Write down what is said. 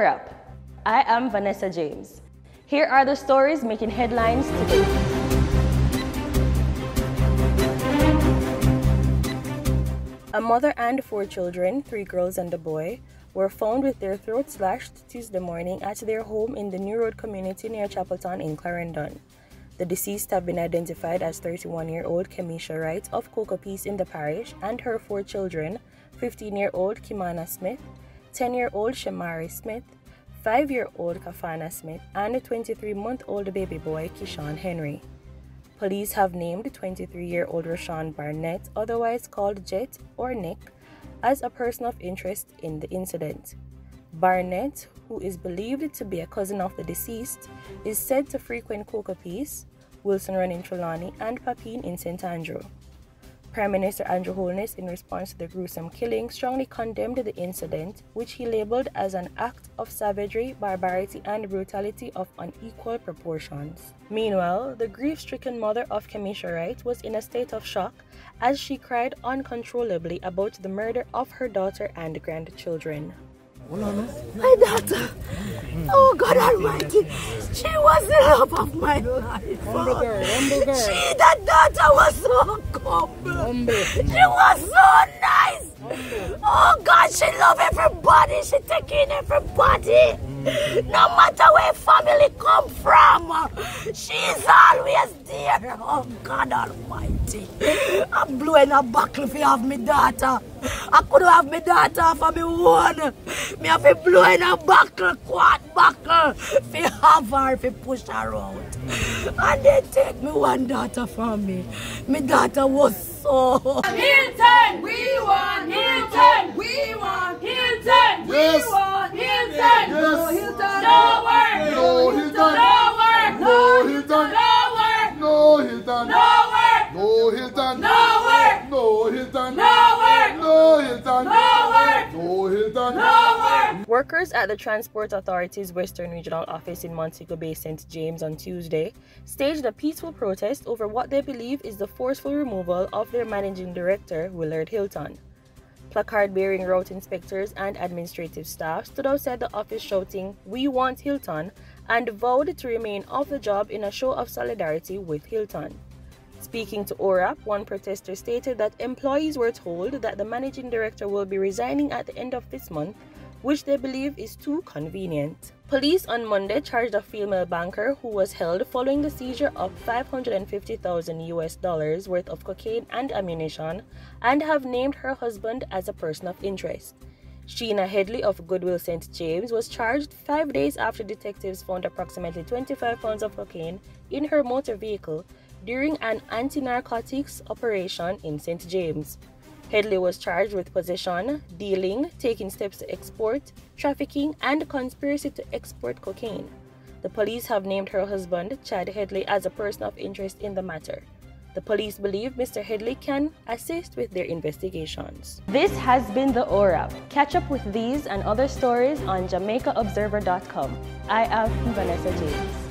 Up. I am Vanessa James. Here are the stories making headlines today. A mother and 4 children, 3 girls and a boy, were found with their throats slashed Tuesday morning at their home in the New Road community near Chapeltown in Clarendon. The deceased have been identified as 31-year-old Kemisha Wright of Cocoa Peace in the parish and her 4 children, 15-year-old Kimana Smith, 10-year-old Shamari Smith, 5-year-old Kafana Smith, and a 23-month-old baby boy Kishan Henry. Police have named 23-year-old Rashawn Barnett, otherwise called Jet or Nick, as a person of interest in the incident. Barnett, who is believed to be a cousin of the deceased, is said to frequent Cocoa Peace, Wilson Run in Trelawney, and Papine in St. Andrew. Prime Minister Andrew Holness, in response to the gruesome killing, strongly condemned the incident, which he labelled as an act of savagery, barbarity, and brutality of unequal proportions. Meanwhile, the grief-stricken mother of Kemisha Wright was in a state of shock as she cried uncontrollably about the murder of her daughter and grandchildren. My daughter, oh God Almighty, she was the love of my life. That daughter was so humble. She was so nice. Oh God, she loved everybody. She take in everybody. No matter where family come from, she's always there. Oh God Almighty, I'm blowing a buckle if you have my daughter. I could have my daughter for me one. Me have to blow in a buckle, quad buckle, if you have her, if you push her out. And they take me one daughter from me. My daughter was so... Hilton! We want Hilton! We want Hilton! Yes. We want Hilton! Yes. No Hilton! No work! No Hilton! No work! No Hilton! No work! No Hilton! No work! No Hilton! No work! No Hilton! No work! No Hilton! No work! No Hilton! No work! Workers at the Transport Authority's Western Regional Office in Montego Bay, St. James on Tuesday staged a peaceful protest over what they believe is the forceful removal of their managing director, Willard Hilton. Placard-bearing route inspectors and administrative staff stood outside the office shouting, "We want Hilton," and vowed to remain off the job in a show of solidarity with Hilton. Speaking to ORAP, one protester stated that employees were told that the managing director will be resigning at the end of this month, which they believe is too convenient. Police on Monday charged a female banker who was held following the seizure of $550,000 worth of cocaine and ammunition, and have named her husband as a person of interest. Sheena Headley of Goodwill St. James was charged 5 days after detectives found approximately 25 pounds of cocaine in her motor vehicle during an anti-narcotics operation in St. James. Headley was charged with possession, dealing, taking steps to export, trafficking, and conspiracy to export cocaine. The police have named her husband, Chad Headley, as a person of interest in the matter. The police believe Mr. Headley can assist with their investigations. This has been the ORAP. Catch up with these and other stories on JamaicaObserver.com. I am Vanessa James.